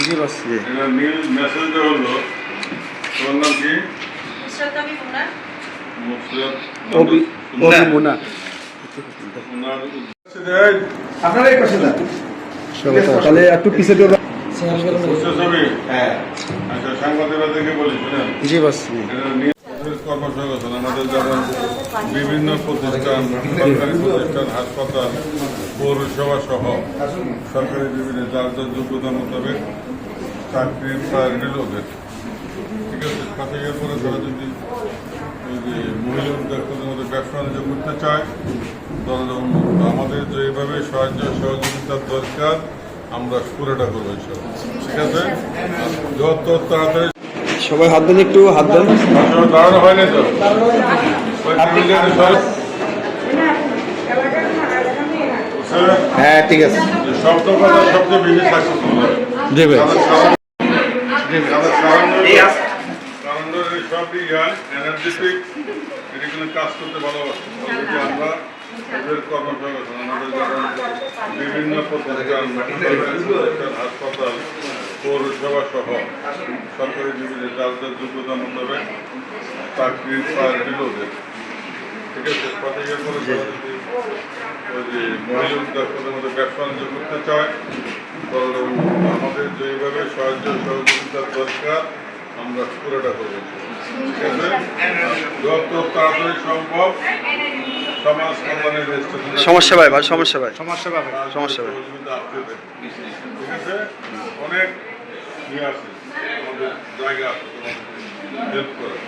জি বস। জি এটা নীল মেসেজটা হলো তোমার নাম কি? আপনারা এই পাশে যান তাহলে একটু পিছিয়ে দেবো। আচ্ছা সাংবাদিকদেরকে বলি শুনেন। জি বস। কর্মসংস্থান আমাদের যেমন বিভিন্ন প্রতিষ্ঠান, সরকারি প্রতিষ্ঠান, হাসপাতাল, পৌরসভা সহ সরকারি বিভিন্ন যার যার যোগ্যতা মোতাবেক চাকরির প্রায়োরিটি ওদের, ঠিক আছে। প্রাথমিকের পরে তারা যদি ওই যে মহিলা উদ্যোক্তাদের মধ্যে ব্যবসা বাণিজ্য করতে চায়, আমাদের যেভাবে সাহায্য সহযোগিতার দরকার আমরা পুরোটা করবো, ঠিক আছে। যত তাড়াতাড়ি সবাই হাত দেন, একটু হাত দেন। দাঁড়ানো হয়নি তো হ্যাঁ ঠিক আছে। সবচেয়ে বেশি সাকসেসফুল হবে। জি ভাই। সবই ইয়াং এনার্জেটিক, এগুলো কাজ করতে ভালোবাসে। আমরা ওদের কর্মসংস্থান আমাদের যেমন বিভিন্ন প্রতিষ্ঠান, হাসপাতাল, পৌরসভা সহ সরকারি বিভিন্ন যার যার যোগ্যতা মোতাবেক চাকরির প্রায়োরিটি ওদের, ঠিক আছে। প্রাথমিকের পরে তারা যদি ওই যে মহিলা উদ্যোক্তাদের মধ্যে ব্যবসা বাণিজ্য করতে চায়, আমাদের যেভাবে সাহায্য সহযোগিতার দরকার আমরা পুরোটা করবো, ঠিক আছে। যত তাড়াতাড়ি সম্ভব সমাজ কল্যাণের সমস্যা ভাই, সমস্যা ভাই, সমস্যা পাবে সমস্যা ভাই। ঠিক আছে। অনেক ইয়ে আছে, আমাদের জায়গা আছে তোমাদের হেল্প করার।